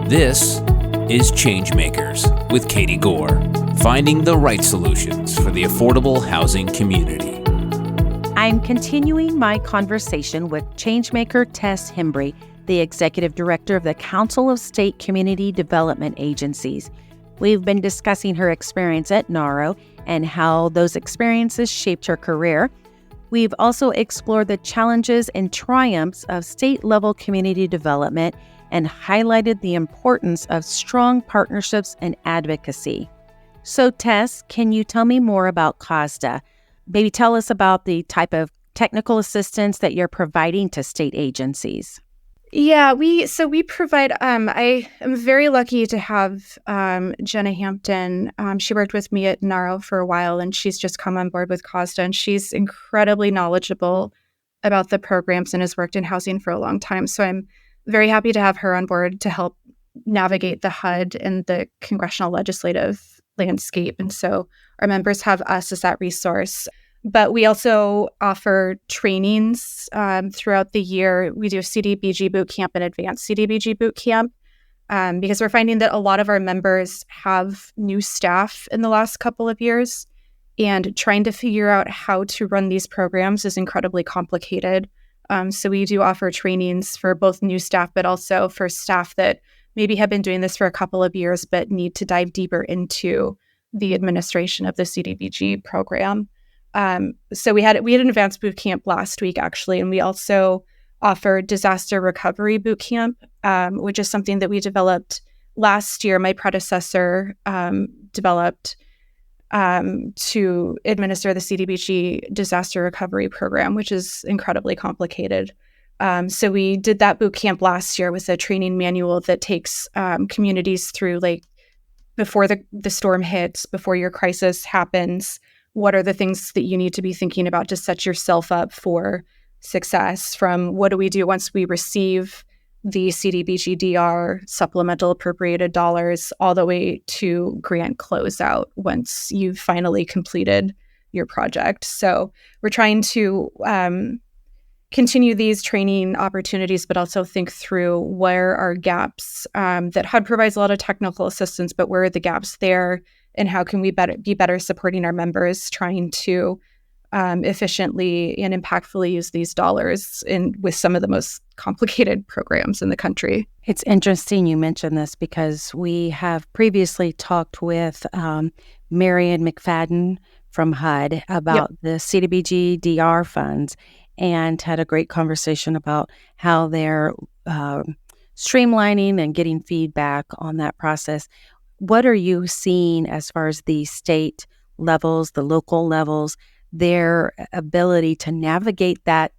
This is Changemakers with Katie Gore, finding the right solutions for the affordable housing community. I'm continuing my conversation with Changemaker Tess Hembree, the Executive Director of the Council of State Community Development Agencies. We've been discussing her experience at NARO and how those experiences shaped her career. We've also explored the challenges and triumphs of state-level community development and highlighted the importance of strong partnerships and advocacy. So, Tess, can you tell me more about COSCDA? Maybe tell us about the type of technical assistance that you're providing to state agencies. Yeah, we provide, I am very lucky to have Jenna Hampton. She worked with me at NARO for a while, and she's just come on board with COSCDA, and she's incredibly knowledgeable about the programs and has worked in housing for a long time. So I'm very happy to have her on board to help navigate the HUD and the congressional legislative landscape. And so our members have us as that resource. But we also offer trainings throughout the year. We do a CDBG boot camp and advanced CDBG boot camp because we're finding that a lot of our members have new staff in the last couple of years, and trying to figure out how to run these programs is incredibly complicated. So we do offer trainings for both new staff, but also for staff that maybe have been doing this for a couple of years, but need to dive deeper into the administration of the CDBG program. So we had an advanced boot camp last week, actually, and we also offered disaster recovery boot camp, which is something that we developed last year. My predecessor developed to administer the CDBG disaster recovery program, which is incredibly complicated. So we did that boot camp last year with a training manual that takes communities through, like, before the storm hits, before your crisis happens, what are the things that you need to be thinking about to set yourself up for success, from what do we do once we receive the CDBG-DR supplemental appropriated dollars all the way to grant closeout once you've finally completed your project. So we're trying to continue these training opportunities, but also think through where are gaps that HUD provides a lot of technical assistance, but where are the gaps there, and how can we be better supporting our members trying to efficiently and impactfully use these dollars with some of the most complicated programs in the country. It's interesting you mentioned this because we have previously talked with Marion McFadden from HUD about the CDBG-DR funds, and had a great conversation about how they're streamlining and getting feedback on that process. What are you seeing as far as the state levels, the local levels, their ability to navigate that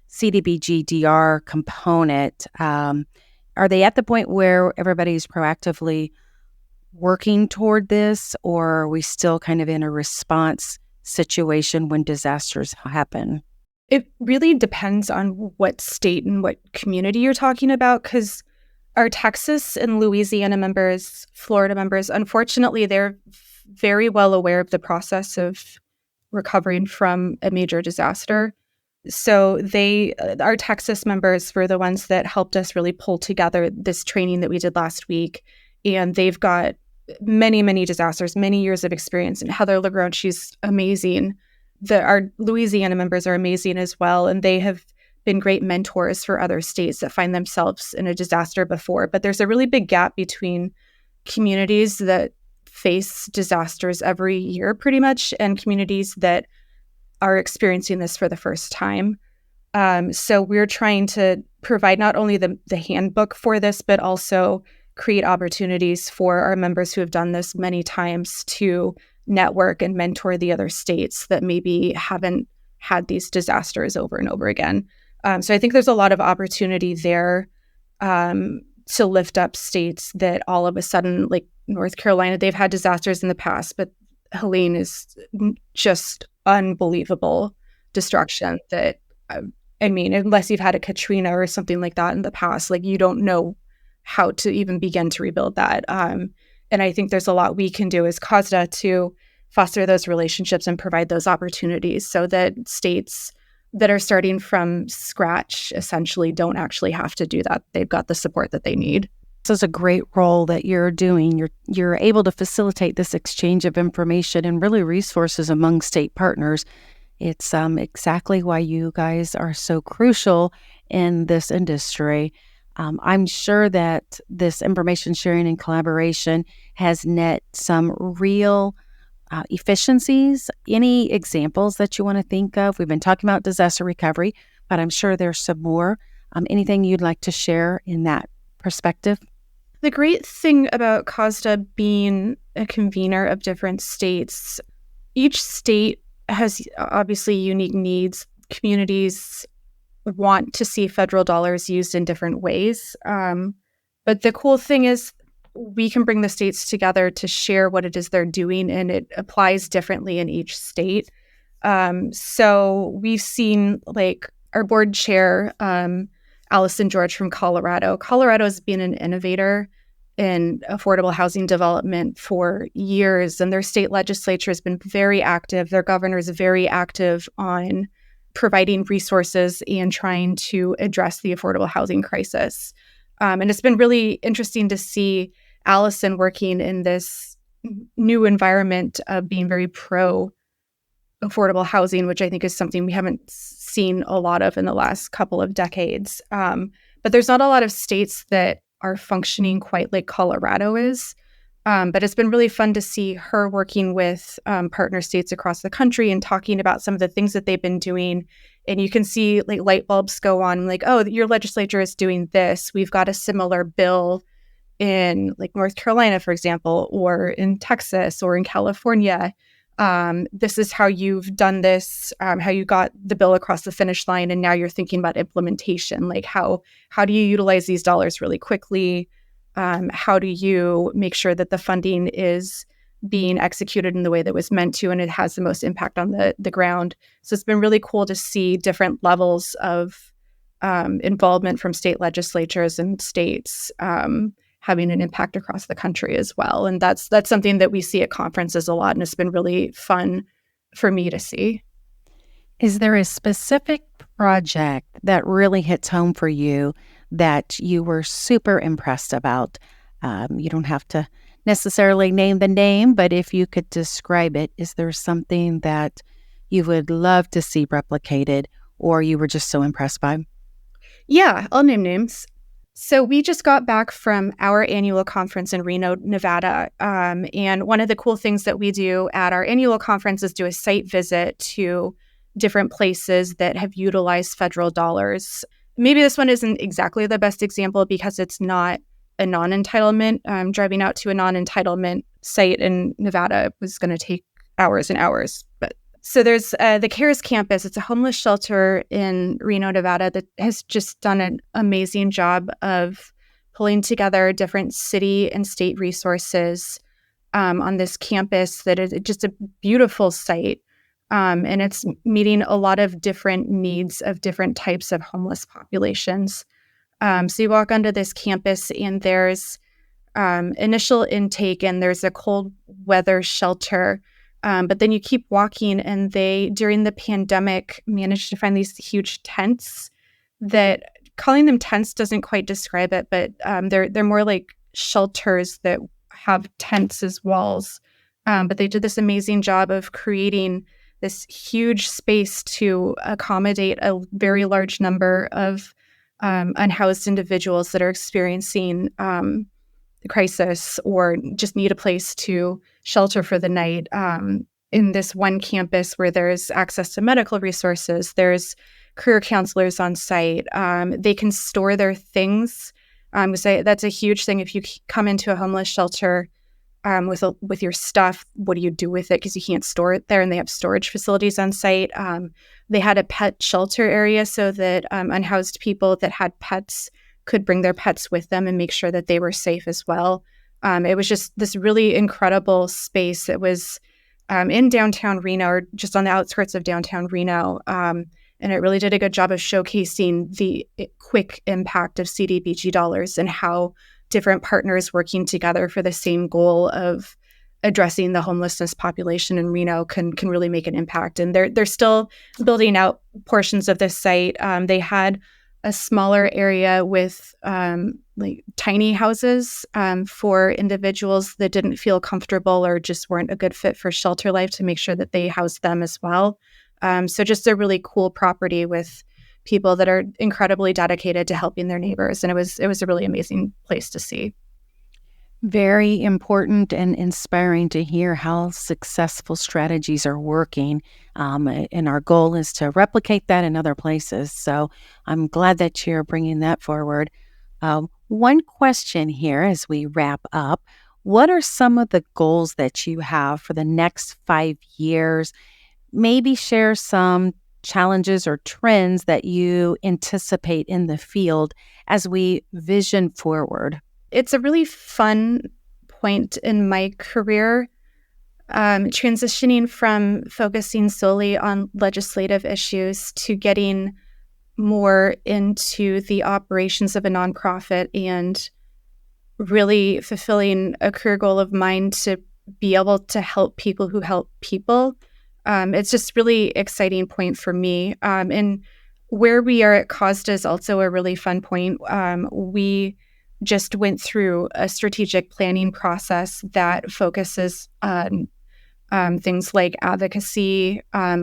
CDBG-DR component? Are they at the point where everybody's proactively working toward this, or are we still kind of in a response situation when disasters happen? It really depends on what state and what community you're talking about, because our Texas and Louisiana members, Florida members, unfortunately, they're very well aware of the process of recovering from a major disaster. So our Texas members were the ones that helped us really pull together this training that we did last week. And they've got many, many disasters, many years of experience. And Heather LeGrone, she's amazing. Our Louisiana members are amazing as well. And they have been great mentors for other states that find themselves in a disaster before. But there's a really big gap between communities that face disasters every year pretty much and communities that are experiencing this for the first time. So we're trying to provide not only the handbook for this, but also create opportunities for our members who have done this many times to network and mentor the other states that maybe haven't had these disasters over and over again. So I think there's a lot of opportunity there to lift up states that all of a sudden, like North Carolina, they've had disasters in the past, but Helene is just unbelievable destruction that, I mean, unless you've had a Katrina or something like that in the past, like you don't know how to even begin to rebuild that. And I think there's a lot we can do as COSCDA to foster those relationships and provide those opportunities so that states that are starting from scratch essentially don't actually have to do that. They've got the support that they need. This is a great role that you're doing. You're able to facilitate this exchange of information and really resources among state partners. It's exactly why you guys are so crucial in this industry. I'm sure that this information sharing and collaboration has net some real efficiencies. Any examples that you want to think of? We've been talking about disaster recovery, but I'm sure there's some more. Anything you'd like to share in that perspective? The great thing about COSCDA being a convener of different states, each state has obviously unique needs. Communities want to see federal dollars used in different ways. But the cool thing is we can bring the states together to share what it is they're doing, and it applies differently in each state. So we've seen like our board chair, Allison George from Colorado. Colorado has been an innovator in affordable housing development for years, and their state legislature has been very active. Their governor is very active on providing resources and trying to address the affordable housing crisis. And it's been really interesting to see Allison working in this new environment of being very pro affordable housing, which I think is something we haven't seen a lot of in the last couple of decades. But there's not a lot of states that are functioning quite like Colorado is. But it's been really fun to see her working with partner states across the country and talking about some of the things that they've been doing. And you can see like light bulbs go on, like, oh, your legislature is doing this. We've got a similar bill in like North Carolina, for example, or in Texas or in California. This is how you've done this, how you got the bill across the finish line. And now you're thinking about implementation. Like how do you utilize these dollars really quickly? How do you make sure that the funding is being executed in the way that was meant to, and it has the most impact on the ground? So it's been really cool to see different levels of involvement from state legislatures and states having an impact across the country as well. And that's something that we see at conferences a lot, and it's been really fun for me to see. Is there a specific project that really hits home for you that you were super impressed about? You don't have to necessarily name the name, but if you could describe it, is there something that you would love to see replicated or you were just so impressed by? Yeah, I'll name names. So we just got back from our annual conference in Reno, Nevada. And one of the cool things that we do at our annual conference is do a site visit to different places that have utilized federal dollars. Maybe this one isn't exactly the best example because it's not a non-entitlement. Driving out to a non-entitlement site in Nevada was going to take hours and hours. But so there's the CARES campus. It's a homeless shelter in Reno, Nevada that has just done an amazing job of pulling together different city and state resources on this campus that is just a beautiful site. And it's meeting a lot of different needs of different types of homeless populations. So you walk onto this campus and there's initial intake and there's a cold weather shelter. But then you keep walking and they, during the pandemic, managed to find these huge tents that, calling them tents doesn't quite describe it, but they're more like shelters that have tents as walls. But they did this amazing job of creating this huge space to accommodate a very large number of unhoused individuals that are experiencing the crisis or just need a place to shelter for the night. In this one campus where there's access to medical resources, there's career counselors on site. They can store their things. So that's a huge thing. If you come into a homeless shelter with your stuff, what do you do with it? Because you can't store it there, and they have storage facilities on site. They had a pet shelter area so that unhoused people that had pets could bring their pets with them and make sure that they were safe as well. It was just this really incredible space. It was in downtown Reno, or just on the outskirts of downtown Reno. And it really did a good job of showcasing the quick impact of CDBG dollars and how different partners working together for the same goal of addressing the homelessness population in Reno can really make an impact. And they're still building out portions of this site. They had a smaller area with like tiny houses for individuals that didn't feel comfortable or just weren't a good fit for shelter life, to make sure that they housed them as well. So just a really cool property with people that are incredibly dedicated to helping their neighbors. And it was a really amazing place to see. Very important and inspiring to hear how successful strategies are working. And our goal is to replicate that in other places. So I'm glad that you're bringing that forward. One question here as we wrap up. What are some of the goals that you have for the next 5 years? Maybe share some challenges or trends that you anticipate in the field as we vision forward. It's a really fun point in my career, transitioning from focusing solely on legislative issues to getting more into the operations of a nonprofit and really fulfilling a career goal of mine to be able to help people who help people. It's just really exciting point for me. And where we are at COSCDA is also a really fun point. We just went through a strategic planning process that focuses on things like advocacy,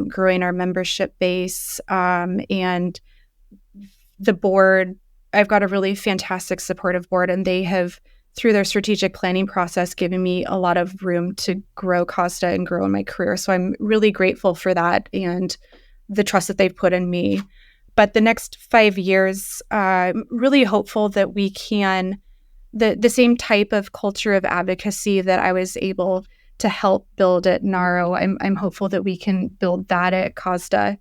growing our membership base, and the board. I've got a really fantastic supportive board, and they have, through their strategic planning process, given me a lot of room to grow COSCDA and grow in my career. So I'm really grateful for that and the trust that they've put in me. But the next 5 years, I'm really hopeful that we can, the same type of culture of advocacy that I was able to help build at NARO, I'm hopeful that we can build that at COSCDA.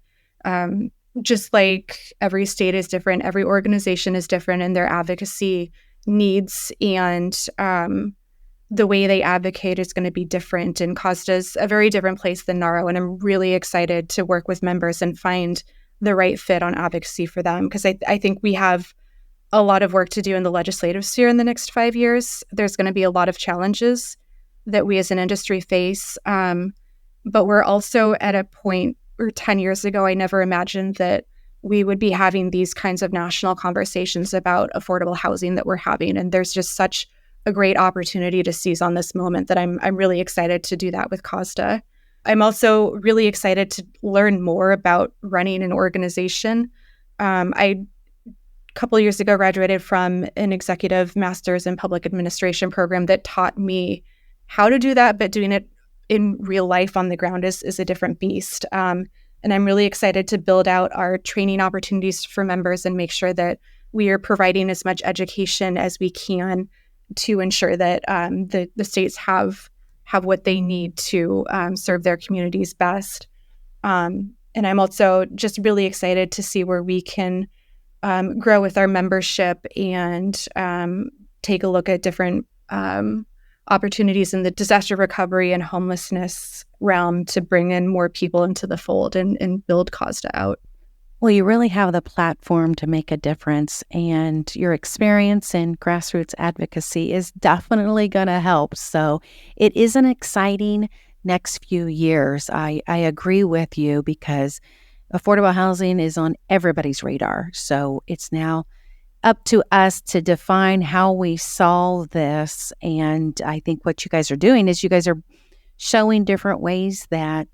Just like every state is different, every organization is different in their advocacy needs, and the way they advocate is going to be different. And COSCDA is a very different place than NARO, and I'm really excited to work with members and find the right fit on advocacy for them, because I think we have a lot of work to do in the legislative sphere in the next 5 years. There's going to be a lot of challenges that we as an industry face, but we're also at a point, or 10 years ago, I never imagined that we would be having these kinds of national conversations about affordable housing that we're having. And there's just such a great opportunity to seize on this moment that I'm really excited to do that with COSCDA. I'm also really excited to learn more about running an organization. I, a couple of years ago, graduated from an executive master's in public administration program that taught me how to do that, but doing it in real life on the ground is a different beast. And I'm really excited to build out our training opportunities for members and make sure that we are providing as much education as we can to ensure that the states have what they need to serve their communities best. And I'm also just really excited to see where we can grow with our membership and take a look at different opportunities in the disaster recovery and homelessness realm to bring in more people into the fold and build COSCDA out. Well, you really have the platform to make a difference, and your experience in grassroots advocacy is definitely going to help. So it is an exciting next few years. I agree with you, because affordable housing is on everybody's radar. So it's now up to us to define how we solve this. And I think what you guys are doing is you guys are showing different ways that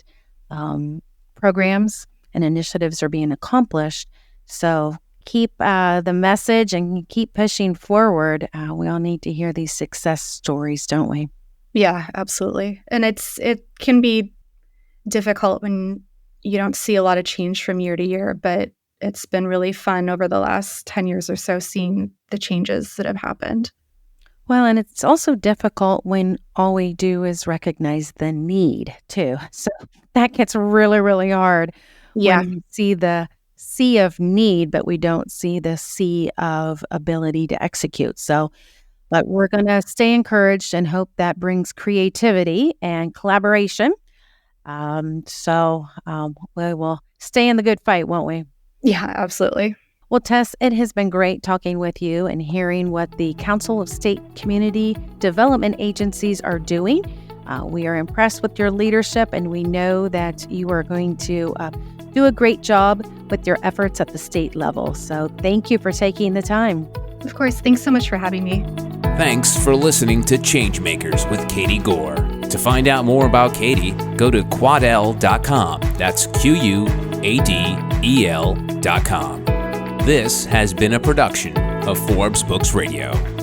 programs and initiatives are being accomplished. So keep the message and keep pushing forward. We all need to hear these success stories, don't we? Yeah, absolutely. And it can be difficult when you don't see a lot of change from year to year, but it's been really fun over the last 10 years or so seeing the changes that have happened. Well, and it's also difficult when all we do is recognize the need, too. So that gets really, really hard. Yeah. When we see the sea of need, but we don't see the sea of ability to execute. So, but we're going to stay encouraged and hope that brings creativity and collaboration. We will stay in the good fight, won't we? Yeah, absolutely. Well, Tess, it has been great talking with you and hearing what the Council of State Community Development Agencies are doing. We are impressed with your leadership, and we know that you are going to do a great job with your efforts at the state level. So thank you for taking the time. Of course. Thanks so much for having me. Thanks for listening to Changemakers with Katie Gore. To find out more about Katie, go to quadel.com. That's QUADEL.com. This has been a production of Forbes Books Radio.